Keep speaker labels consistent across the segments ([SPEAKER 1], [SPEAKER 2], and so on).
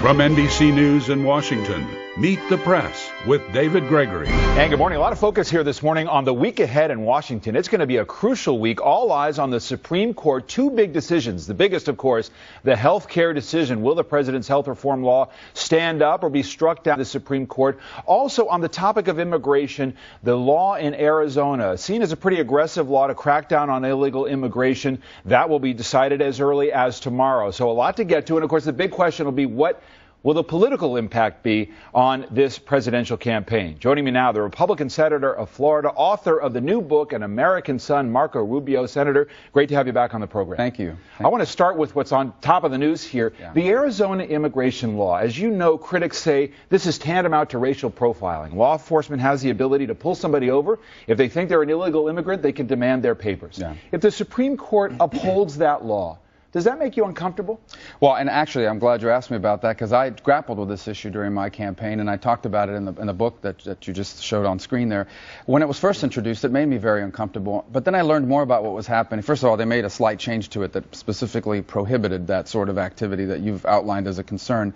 [SPEAKER 1] From NBC News in Washington, Meet the Press with David Gregory.
[SPEAKER 2] And good morning. A lot of focus here this morning on the week ahead in Washington. It's going to be a crucial week. All eyes on the Supreme Court. Two big decisions. The biggest, of course, the health care decision. Will the president's health reform law stand up or be struck down by the Supreme Court? Also, on the topic of immigration, the law in Arizona, seen as a pretty aggressive law to crack down on illegal immigration, that will be decided as early as tomorrow. So a lot to get to. And, of course, the big question will be what will the political impact be on this presidential campaign? Joining me now, the Republican senator of Florida, author of the new book, An American Son, Marco Rubio. Senator, great to have you back on the program.
[SPEAKER 3] Thank you.
[SPEAKER 2] I want to start with what's on top of the news here. Yeah. The Arizona immigration law. As you know, critics say this is tantamount to racial profiling. Law enforcement has the ability to pull somebody over. If they think they're an illegal immigrant, they can demand their papers. Yeah. If the Supreme Court upholds that law, does that make you uncomfortable?
[SPEAKER 3] Well, and actually, I'm glad you asked me about that, because I grappled with this issue during my campaign, and I talked about it in the book that you just showed on screen there. When it was first introduced, it made me very uncomfortable. But then I learned more about what was happening. First of all, they made a slight change to it that specifically prohibited that sort of activity that you've outlined as a concern.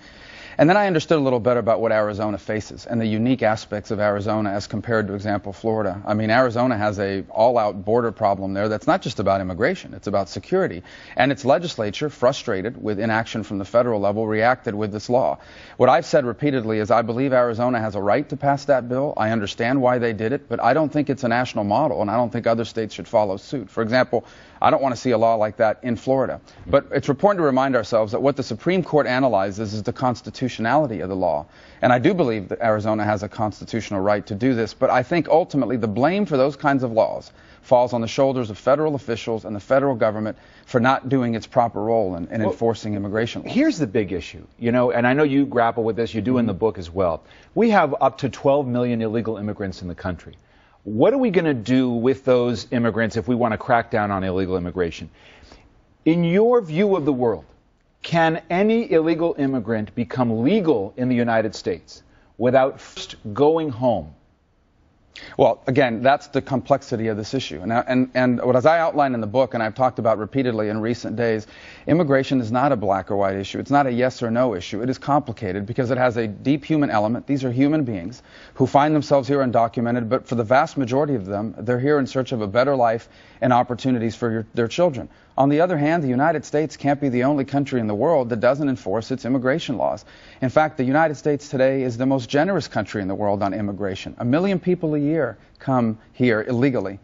[SPEAKER 3] And then I understood a little better about what Arizona faces and the unique aspects of Arizona as compared to, example, Florida. I mean, Arizona has a all-out border problem there that's not just about immigration, it's about security. And its legislature, frustrated with inaction from the federal level, reacted with this law. What I've said repeatedly is I believe Arizona has a right to pass that bill. I understand why they did it, but I don't think it's a national model, and I don't think other states should follow suit. For example, I don't want to see a law like that in Florida. But it's important to remind ourselves that what the Supreme Court analyzes is the constitutionality of the law. And I do believe that Arizona has a constitutional right to do this, but I think ultimately the blame for those kinds of laws falls on the shoulders of federal officials and the federal government for not doing its proper role in enforcing immigration laws.
[SPEAKER 2] Here's the big issue, and I know you grapple with this, you do in the book as well. We have up to 12 million illegal immigrants in the country. What are we going to do with those immigrants if we want to crack down on illegal immigration? In your view of the world, can any illegal immigrant become legal in the United States without first going home?
[SPEAKER 3] Well, again, that's the complexity of this issue. And what, as I outlined in the book, and I've talked about repeatedly in recent days, immigration is not a black or white issue. It's not a yes or no issue. It is complicated because it has a deep human element. These are human beings who find themselves here undocumented, but for the vast majority of them, they're here in search of a better life and opportunities for their children. On the other hand, the United States can't be the only country in the world that doesn't enforce its immigration laws. In fact, the United States today is the most generous country in the world on immigration. 1 million people a year come here illegally.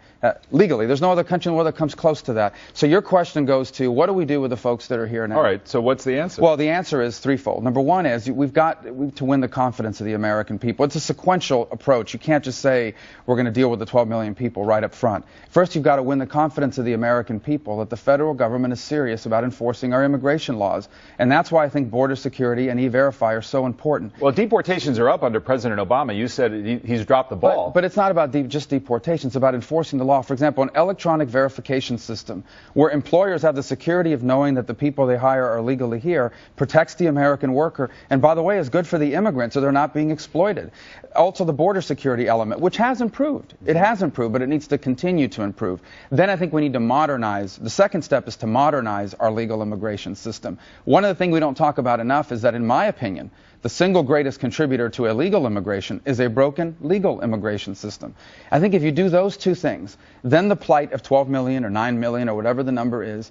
[SPEAKER 3] Legally, there's no other country in the world that comes close to that. So your question goes to, what do we do with the folks that are here now?
[SPEAKER 2] All right, so what's the answer?
[SPEAKER 3] Well, the answer is threefold. Number one is we've got to win the confidence of the American people. It's a sequential approach. You can't just say we're going to deal with the 12 million people right up front. First, you've got to win the confidence of the American people that the federal government is serious about enforcing our immigration laws. And that's why I think border security and E-Verify are so important.
[SPEAKER 2] Well, deportations are up under President Obama. You said he's dropped the ball.
[SPEAKER 3] But it's not about just deportation. It's about enforcing the law. For example, an electronic verification system where employers have the security of knowing that the people they hire are legally here protects the American worker, and by the way, is good for the immigrants so they're not being exploited. Also, the border security element, which has improved. It has improved, but it needs to continue to improve. Then I think we need to modernize. The second step is to modernize our legal immigration system. One of the things we don't talk about enough is that, in my opinion, the single greatest contributor to illegal immigration is a broken legal immigration system. I think if you do those two things, then the plight of 12 million or 9 million or whatever the number is,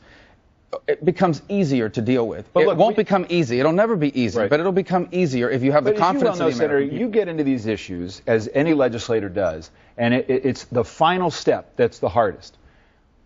[SPEAKER 3] it becomes easier to deal with. But it won't become easy. It'll never be easy, right. But it'll become easier if you have the confidence of the American people.
[SPEAKER 2] You get into these issues, as any legislator does, and it's the final step that's the hardest.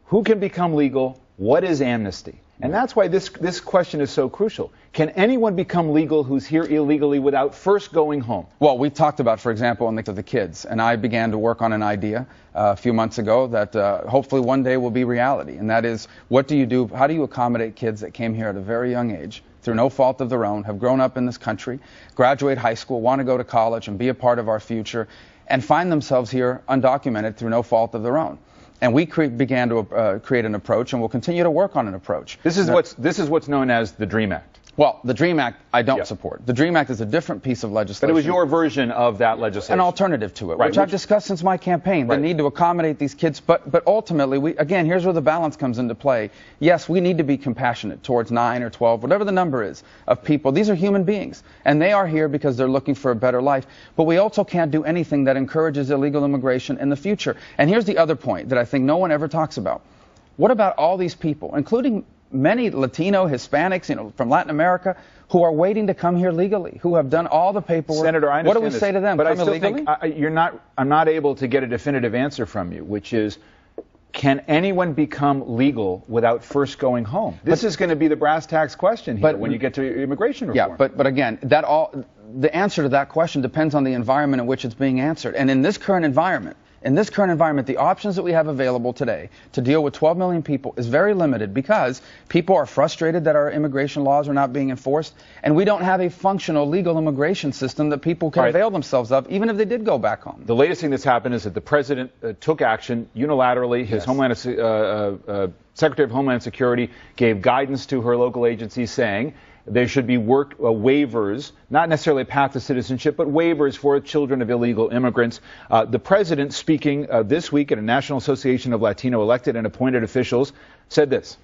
[SPEAKER 2] Who can become legal? What is amnesty? And that's why this question is so crucial. Can anyone become legal who's here illegally without first going home?
[SPEAKER 3] Well, we talked about, for example, in the kids, and I began to work on an idea a few months ago that hopefully one day will be reality, and that is, what do you do? How do you accommodate kids that came here at a very young age, through no fault of their own, have grown up in this country, graduate high school, want to go to college and be a part of our future, and find themselves here undocumented through no fault of their own? And we began to create an approach, and we'll continue to work on an approach.
[SPEAKER 2] This is what's known as the DREAM Act.
[SPEAKER 3] Well, the DREAM Act I don't
[SPEAKER 2] Yeah.
[SPEAKER 3] support. The DREAM Act is a different piece of legislation.
[SPEAKER 2] But it was your version of that legislation.
[SPEAKER 3] An alternative to it,
[SPEAKER 2] Right,
[SPEAKER 3] which I've discussed since my campaign.
[SPEAKER 2] Right.
[SPEAKER 3] The need to accommodate these kids. But ultimately, again, here's where the balance comes into play. Yes, we need to be compassionate towards 9 or 12, whatever the number is, of people. These are human beings, and they are here because they're looking for a better life. But we also can't do anything that encourages illegal immigration in the future. And here's the other point that I think no one ever talks about. What about all these people, including many Latino, Hispanics, from Latin America, who are waiting to come here legally, who have done all the paperwork?
[SPEAKER 2] Senator, I understand
[SPEAKER 3] what do we
[SPEAKER 2] this,
[SPEAKER 3] say to them?
[SPEAKER 2] But
[SPEAKER 3] Come
[SPEAKER 2] I still
[SPEAKER 3] illegally?
[SPEAKER 2] think I'm not able to get a definitive answer from you, which is, can anyone become legal without first going home? This is going to be the brass tacks question here when you get to immigration reform.
[SPEAKER 3] Yeah, but again, the answer to that question depends on the environment in which it's being answered. And in this current environment, the options that we have available today to deal with 12 million people is very limited because people are frustrated that our immigration laws are not being enforced, and we don't have a functional legal immigration system that people can avail themselves of, even if they did go back home.
[SPEAKER 2] The latest thing that's happened is that the president took action unilaterally. His Secretary of Homeland Security gave guidance to her local agencies saying there should be waivers, not necessarily a path to citizenship, but waivers for children of illegal immigrants. The president, speaking this week at a National Association of Latino elected and appointed officials, said this.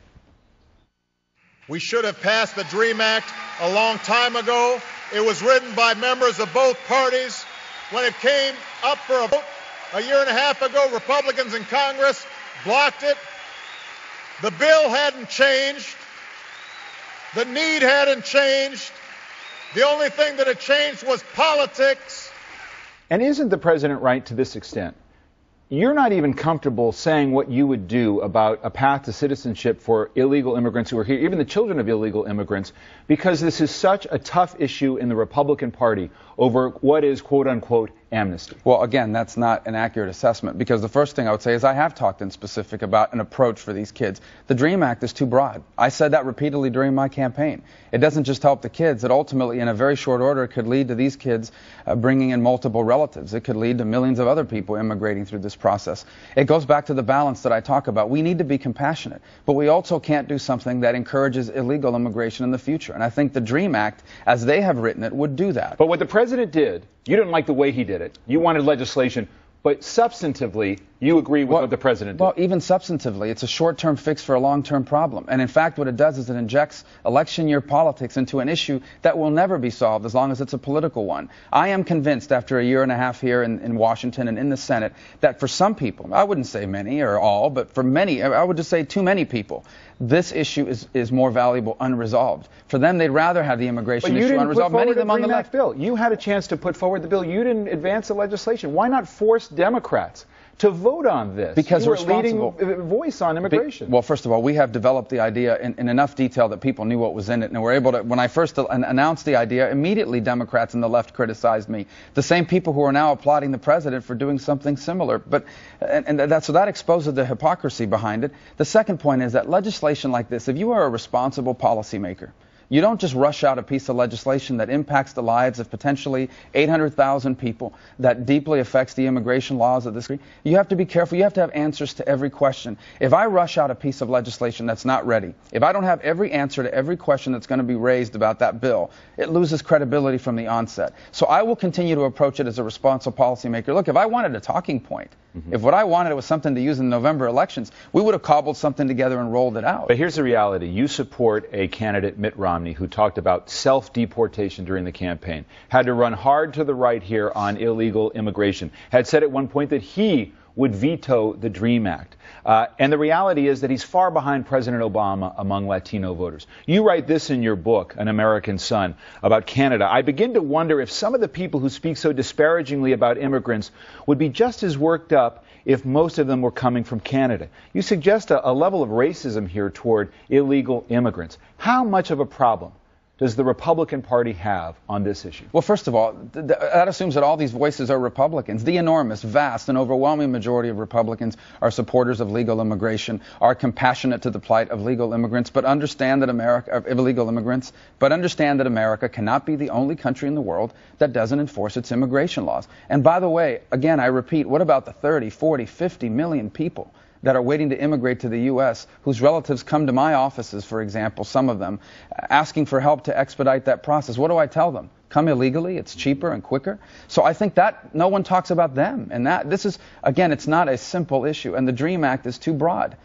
[SPEAKER 4] We should have passed the DREAM Act a long time ago. It was written by members of both parties. When it came up for a vote a year and a half ago, Republicans in Congress blocked it. The bill hadn't changed. The need hadn't changed. The only thing that had changed was politics.
[SPEAKER 2] And isn't the president right to this extent? You're not even comfortable saying what you would do about a path to citizenship for illegal immigrants who are here, even the children of illegal immigrants, because this is such a tough issue in the Republican Party over what is, quote unquote, amnesty.
[SPEAKER 3] Well, again, that's not an accurate assessment, because the first thing I would say is I have talked in specific about an approach for these kids. The DREAM Act is too broad. I said that repeatedly during my campaign. It doesn't just help the kids. It ultimately, in a very short order, could lead to these kids bringing in multiple relatives. It could lead to millions of other people immigrating through this process. It goes back to the balance that I talk about. We need to be compassionate, but we also can't do something that encourages illegal immigration in the future. And I think the DREAM Act, as they have written it, would do that.
[SPEAKER 2] But what the president did, you didn't like the way he did it. You wanted legislation, but substantively, you agree with what the president did.
[SPEAKER 3] Well, even substantively, it's a short-term fix for a long-term problem. And in fact, what it does is it injects election year politics into an issue that will never be solved as long as it's a political one. I am convinced after a year and a half here in Washington and in the Senate that for some people, I wouldn't say many or all, but for many, I would just say too many people, this issue is more valuable unresolved. For them, they'd rather have the immigration issue unresolved. Many of them on the left.
[SPEAKER 2] Bill. You had a chance to put forward the bill. You didn't advance the legislation. Why not force Democrats to vote on this?
[SPEAKER 3] Because
[SPEAKER 2] you
[SPEAKER 3] we're
[SPEAKER 2] a leading voice on immigration.
[SPEAKER 3] Well, first of all, we have developed the idea in enough detail that people knew what was in it, and were able to. When I first announced the idea, immediately Democrats and the left criticized me. The same people who are now applauding the president for doing something similar. So that exposes the hypocrisy behind it. The second point is that legislation like this, if you are a responsible policymaker, you don't just rush out a piece of legislation that impacts the lives of potentially 800,000 people, that deeply affects the immigration laws of this country. You have to be careful. You have to have answers to every question. If I rush out a piece of legislation that's not ready, if I don't have every answer to every question that's going to be raised about that bill, it loses credibility from the onset. So I will continue to approach it as a responsible policymaker. Look, if I wanted a talking point, if what I wanted was something to use in the November elections, we would have cobbled something together and rolled it out.
[SPEAKER 2] But here's the reality. You support a candidate, Mitt Romney, who talked about self-deportation during the campaign, had to run hard to the right here on illegal immigration, had said at one point that he would veto the DREAM Act. And the reality is that he's far behind President Obama among Latino voters. You write this in your book, An American Son, about Canada. I begin to wonder if some of the people who speak so disparagingly about immigrants would be just as worked up if most of them were coming from Canada. You suggest a level of racism here toward illegal immigrants. How much of a problem does the Republican Party have on this issue?
[SPEAKER 3] Well, first of all, that assumes that all these voices are Republicans. The enormous, vast, and overwhelming majority of Republicans are supporters of legal immigration, are compassionate to the plight of illegal immigrants, but understand that America cannot be the only country in the world that doesn't enforce its immigration laws. And by the way, again, I repeat, what about the 30, 40, 50 million people that are waiting to immigrate to the U.S., whose relatives come to my offices, for example, some of them, asking for help to expedite that process. What do I tell them? Come illegally, it's cheaper and quicker. So I think that no one talks about them. And that this is, again, it's not a simple issue. And the DREAM Act is too broad.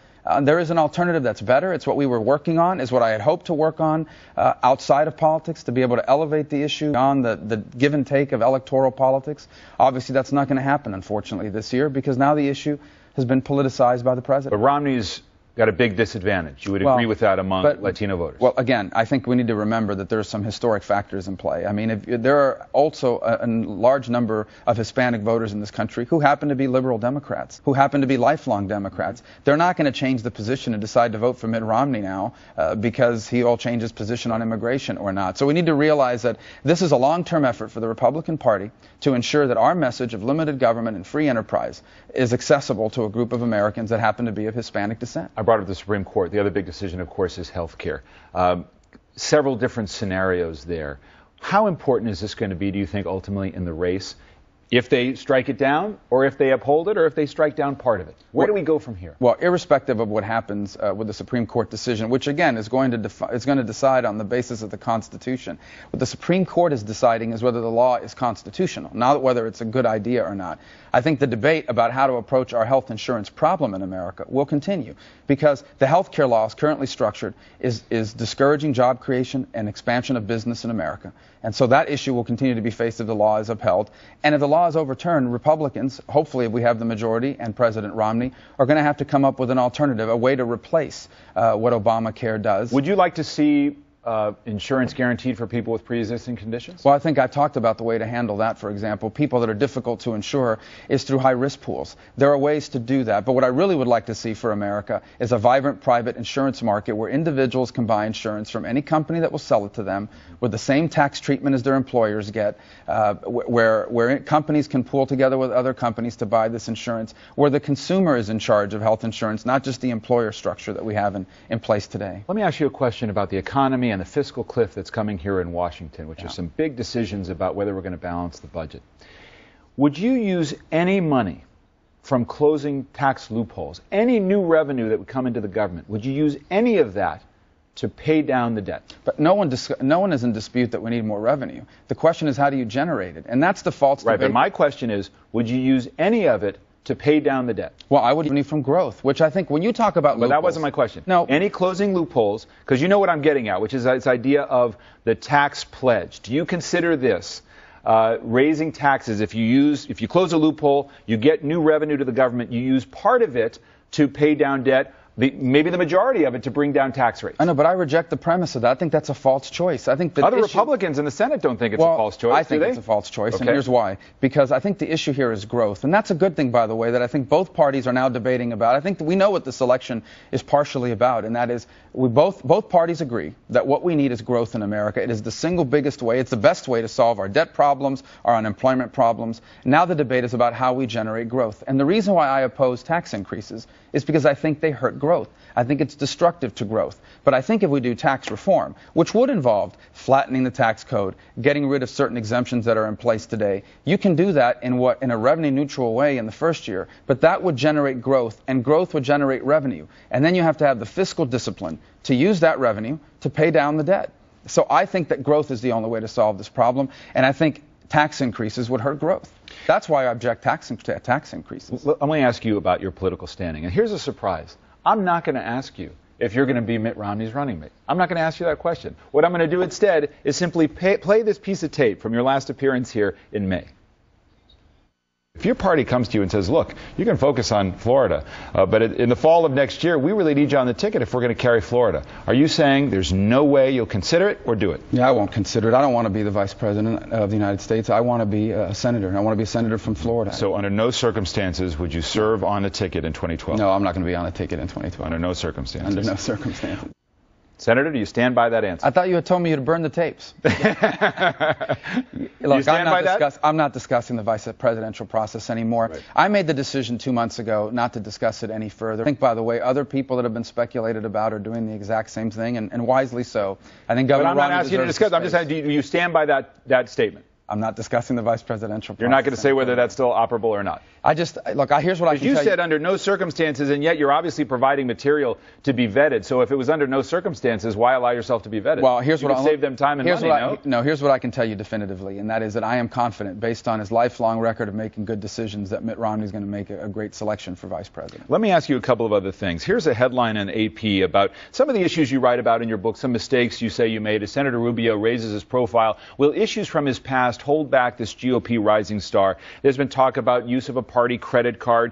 [SPEAKER 3] There is an alternative that's better. It's what we were working on, is what I had hoped to work on outside of politics, to be able to elevate the issue on the give and take of electoral politics. Obviously, that's not going to happen, unfortunately, this year, because now the issue has been politicized by the president.
[SPEAKER 2] But Romney's got a big disadvantage. You would agree with that among Latino voters?
[SPEAKER 3] Well, again, I think we need to remember that there are some historic factors in play. I mean, there are also a large number of Hispanic voters in this country who happen to be liberal Democrats, who happen to be lifelong Democrats. They're not going to change the position and decide to vote for Mitt Romney now because he'll change his position on immigration or not. So we need to realize that this is a long-term effort for the Republican Party to ensure that our message of limited government and free enterprise is accessible to a group of Americans that happen to be of Hispanic descent.
[SPEAKER 2] I brought up the Supreme Court. The other big decision, of course, is health care. Several different scenarios there. How important is this going to be, do you think, ultimately in the race? If they strike it down, or if they uphold it, or if they strike down part of it? Where do we go from here?
[SPEAKER 3] Well, irrespective of what happens with the Supreme Court decision, which again is going to decide on the basis of the Constitution, what the Supreme Court is deciding is whether the law is constitutional, not whether it's a good idea or not. I think the debate about how to approach our health insurance problem in America will continue, because the health care law is currently structured is discouraging job creation and expansion of business in America. And so that issue will continue to be faced if the law is upheld. And if the law is overturned, Republicans, hopefully if we have the majority and President Romney, are going to have to come up with an alternative, a way to replace what Obamacare does.
[SPEAKER 2] Would you like to see insurance guaranteed for people with pre-existing conditions?
[SPEAKER 3] Well, I think I talked about the way to handle that, for example. People that are difficult to insure is through high-risk pools. There are ways to do that. But what I really would like to see for America is a vibrant private insurance market where individuals can buy insurance from any company that will sell it to them with the same tax treatment as their employers get, where companies can pool together with other companies to buy this insurance, where the consumer is in charge of health insurance, not just the employer structure that we have in place today.
[SPEAKER 2] Let me ask you a question about the economy and the fiscal cliff that's coming here in Washington, which are some big decisions about whether we're going to balance the budget. Would you use any money from closing tax loopholes, any new revenue that would come into the government, would you use any of that to pay down the debt?
[SPEAKER 3] But no one is in dispute that we need more revenue. The question is, how do you generate it? And that's the false debate.
[SPEAKER 2] Right, but my question is, would you use any of it to pay down the debt?
[SPEAKER 3] Well, I would need from growth, which I think when you talk about loopholes...
[SPEAKER 2] But that wasn't my question.
[SPEAKER 3] No.
[SPEAKER 2] Any closing loopholes, because you know what I'm getting at, which is this idea of the tax pledge. Do you consider this raising taxes? If you close a loophole, you get new revenue to the government, you use part of it to pay down debt, maybe the majority of it to bring down tax rates.
[SPEAKER 3] I know, but I reject the premise of that. I think that's a false choice. I think
[SPEAKER 2] other Republicans in the Senate don't think it's a false choice.
[SPEAKER 3] I think it's a false choice, and here's why. Because I think the issue here is growth, and that's a good thing, by the way, that I think both parties are now debating about. I think that we know what this election is partially about, and that is both parties agree that what we need is growth in America. It is the single biggest way. It's the best way to solve our debt problems, our unemployment problems. Now the debate is about how we generate growth. And the reason why I oppose tax increases is because I think they hurt growth. I think it's destructive to growth. But I think if we do tax reform, which would involve flattening the tax code, getting rid of certain exemptions that are in place today, you can do that in a revenue neutral way in the first year, but that would generate growth, and growth would generate revenue. And then you have to have the fiscal discipline to use that revenue to pay down the debt. So I think that growth is the only way to solve this problem, and I think tax increases would hurt growth. That's why I object to tax increases.
[SPEAKER 2] Let me ask you about your political standing. And here's a surprise. I'm not going to ask you if you're going to be Mitt Romney's running mate. I'm not going to ask you that question. What I'm going to do instead is simply play this piece of tape from your last appearance here in May. If your party comes to you and says, look, you can focus on Florida, but in the fall of next year, we really need you on the ticket if we're going to carry Florida. Are you saying there's no way you'll consider it or do it?
[SPEAKER 3] Yeah, I won't consider it. I don't want to be the vice president of the United States. I want to be a senator, and I want to be a senator from Florida.
[SPEAKER 2] So under no circumstances would you serve on the ticket in 2012?
[SPEAKER 3] No, I'm not going to be on the ticket in 2012.
[SPEAKER 2] Under no circumstances?
[SPEAKER 3] Under no circumstances.
[SPEAKER 2] Senator, do you stand by that answer?
[SPEAKER 3] I thought you had told me you'd burn the tapes. Look, I'm not discussing the vice presidential process anymore. Right. I made the decision 2 months ago not to discuss it any further. I think, by the way, other people that have been speculated about are doing the exact same thing, and wisely so. I think Governor
[SPEAKER 2] But I'm not asking you to discuss. I'm just saying, do you stand by that statement?
[SPEAKER 3] I'm not discussing the vice presidential process.
[SPEAKER 2] You're not going to say whether that's still operable or not?
[SPEAKER 3] Here's what I can
[SPEAKER 2] you
[SPEAKER 3] tell
[SPEAKER 2] said under no circumstances, and yet you're obviously providing material to be vetted. So if it was under no circumstances, why allow yourself to be vetted?
[SPEAKER 3] Well, here's
[SPEAKER 2] you
[SPEAKER 3] what
[SPEAKER 2] could save them time and money,
[SPEAKER 3] here's what I can tell you definitively, and that is that I am confident, based on his lifelong record of making good decisions, that Mitt Romney is going to make a great selection for vice president.
[SPEAKER 2] Let me ask you a couple of other things. Here's a headline in AP about some of the issues you write about in your book, some mistakes you say you made as Senator Rubio raises his profile. Will issues from his past hold back this GOP rising star? There's been talk about use of a party credit card,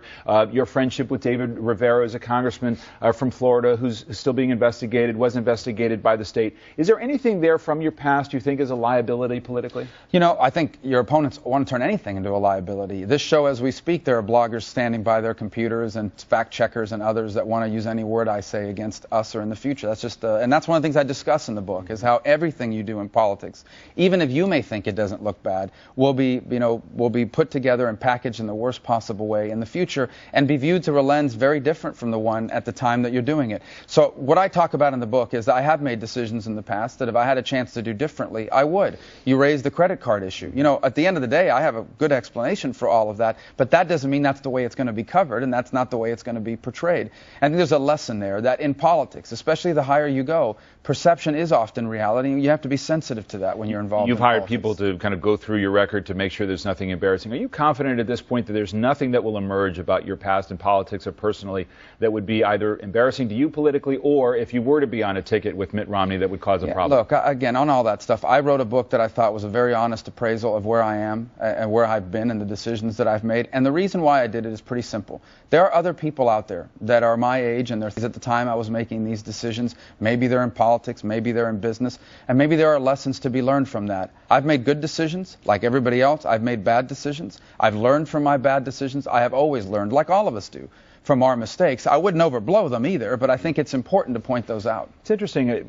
[SPEAKER 2] your friendship with David Rivera as a congressman from Florida who's still being investigated, was investigated by the state. Is there anything there from your past you think is a liability politically?
[SPEAKER 3] I think your opponents want to turn anything into a liability. This show, as we speak, there are bloggers standing by their computers and fact checkers and others that want to use any word I say against us or in the future. That's just, and that's one of the things I discuss in the book, is how everything you do in politics, even if you may think it doesn't look bad, will be put together and packaged in the worst possible way in the future and be viewed through a lens very different from the one at the time that you're doing it. So what I talk about in the book is I have made decisions in the past that if I had a chance to do differently, I would. You raised the credit card issue. At the end of the day, I have a good explanation for all of that, but that doesn't mean that's the way it's going to be covered, and that's not the way it's going to be portrayed. I think there's a lesson there that in politics, especially the higher you go, perception is often reality, and you have to be sensitive to that when you're involved in politics.
[SPEAKER 2] You've hired people to kind of go through your record to make sure there's nothing embarrassing. Are you confident at this point that there's nothing that will emerge about your past in politics or personally that would be either embarrassing to you politically, or if you were to be on a ticket with Mitt Romney, that would cause a problem?
[SPEAKER 3] Look, again, on all that stuff, I wrote a book that I thought was a very honest appraisal of where I am and where I've been and the decisions that I've made. And the reason why I did it is pretty simple. There are other people out there that are my age, and they're at the time I was making these decisions. Maybe they're in politics, maybe they're in business, and maybe there are lessons to be learned from that. I've made good decisions, like everybody else. I've made bad decisions. I've learned from my bad decisions. I have always learned, like all of us do, from our mistakes. I wouldn't overblow them either, but I think it's important to point those out.
[SPEAKER 2] It's interesting. A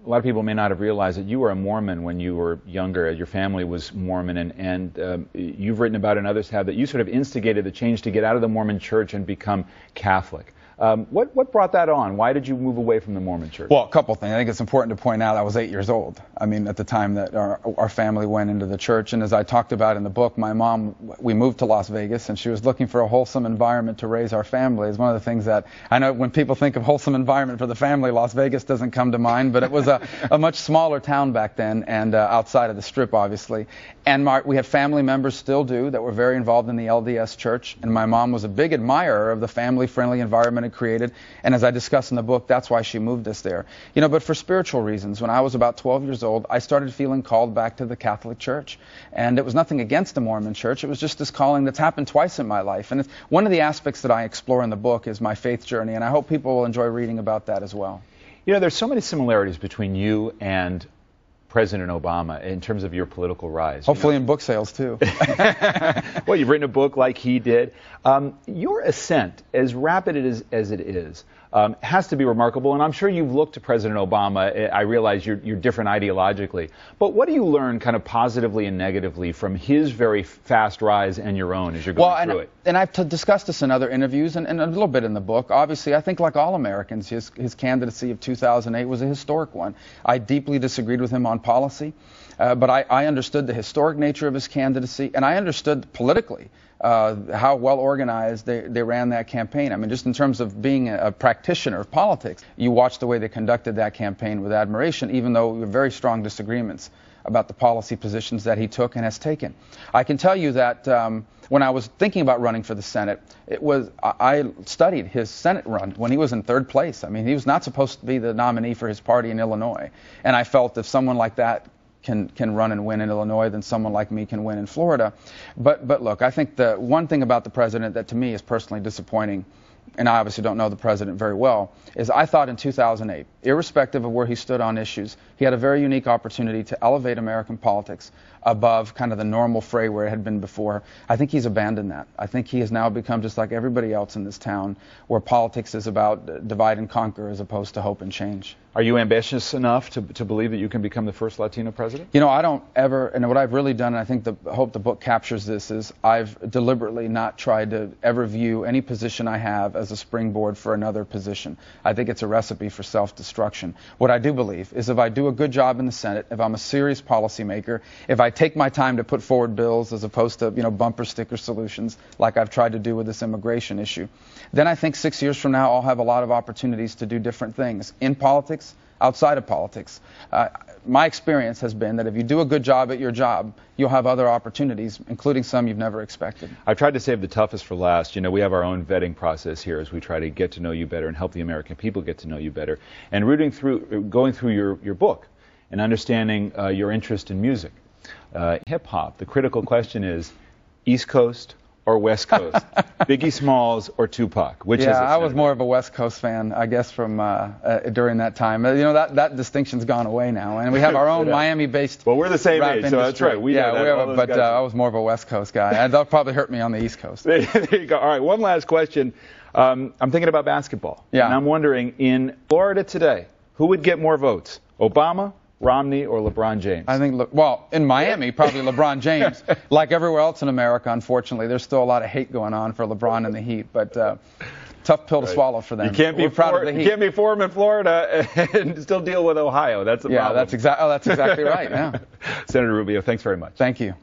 [SPEAKER 2] lot of people may not have realized that you were a Mormon when you were younger. Your family was Mormon, and you've written about, and others have, that you sort of instigated the change to get out of the Mormon church and become Catholic. What brought that on? Why did you move away from the Mormon church?
[SPEAKER 3] Well, a couple things. I think it's important to point out I was 8 years old. I mean, at the time that our family went into the church. And as I talked about in the book, my mom, we moved to Las Vegas, and she was looking for a wholesome environment to raise our family. It's one of the things that I know when people think of wholesome environment for the family, Las Vegas doesn't come to mind. But it was a much smaller town back then, and outside of the Strip, obviously. And we have family members, still do, that were very involved in the LDS church. And my mom was a big admirer of the family-friendly environment it created. And as I discuss in the book, that's why she moved us there. But for spiritual reasons, when I was about 12 years old, I started feeling called back to the Catholic Church. And it was nothing against the Mormon Church. It was just this calling that's happened twice in my life. And it's one of the aspects that I explore in the book is my faith journey. And I hope people will enjoy reading about that as well.
[SPEAKER 2] There's so many similarities between you and President Obama in terms of your political rise.
[SPEAKER 3] Hopefully in book sales, too.
[SPEAKER 2] Well, you've written a book like he did. Your ascent, as rapid as it is, has to be remarkable, and I'm sure you've looked to President Obama. I realize you're different ideologically, but what do you learn kind of positively and negatively from his very fast rise and your own as you're going through it?
[SPEAKER 3] And I've discussed this in other interviews and a little bit in the book. Obviously, I think like all Americans, his candidacy of 2008 was a historic one. I deeply disagreed with him on policy, but I understood the historic nature of his candidacy, and I understood politically how well organized they ran that campaign. I mean, just in terms of being a practitioner of politics, you watch the way they conducted that campaign with admiration, even though we have very strong disagreements about the policy positions that he took and has taken. I can tell you that when I was thinking about running for the Senate, I studied his Senate run when he was in third place. I mean, he was not supposed to be the nominee for his party in Illinois, and I felt if someone like that can run and win in Illinois, then someone like me can win in Florida. But look, I think the one thing about the president that to me is personally disappointing, and I obviously don't know the president very well, is I thought in 2008, irrespective of where he stood on issues, he had a very unique opportunity to elevate American politics above kind of the normal fray where it had been before. I think he's abandoned that. I think he has now become just like everybody else in this town, where politics is about divide and conquer as opposed to hope and change.
[SPEAKER 2] Are you ambitious enough to believe that you can become the first Latino president?
[SPEAKER 3] I don't ever, and what I've really done, and I think hope the book captures this, is I've deliberately not tried to ever view any position I have as a springboard for another position. I think it's a recipe for self-destruction. What I do believe is if I do a good job in the Senate, if I'm a serious policymaker, if I I take my time to put forward bills as opposed to, bumper sticker solutions like I've tried to do with this immigration issue, then I think 6 years from now I'll have a lot of opportunities to do different things in politics, outside of politics. My experience has been that if you do a good job at your job, you'll have other opportunities, including some you've never expected.
[SPEAKER 2] I've tried to save the toughest for last. We have our own vetting process here as we try to get to know you better and help the American people get to know you better. And going through your book and understanding your interest in music, hip-hop, the critical question is East Coast or West Coast? Biggie Smalls or Tupac? Which is it,
[SPEAKER 3] I was more of a West Coast fan, I guess, from during that time. That distinction's gone away now, and we have our own Miami-based.
[SPEAKER 2] Well, we're the same
[SPEAKER 3] rap
[SPEAKER 2] age,
[SPEAKER 3] industry.
[SPEAKER 2] so that's right.
[SPEAKER 3] I was more of a West Coast guy. And they'll probably hurt me on the East Coast.
[SPEAKER 2] There you go. All right, one last question. I'm thinking about basketball.
[SPEAKER 3] Yeah.
[SPEAKER 2] And I'm wondering, in Florida today, who would get more votes? Obama, Romney, or LeBron James?
[SPEAKER 3] I think, in Miami, probably LeBron James. Like everywhere else in America, unfortunately, there's still a lot of hate going on for LeBron and the Heat, but tough pill to swallow for them.
[SPEAKER 2] You can't be for him in Florida and still deal with Ohio. That's the problem.
[SPEAKER 3] That's exactly right. Yeah.
[SPEAKER 2] Senator Rubio, thanks very much.
[SPEAKER 3] Thank you.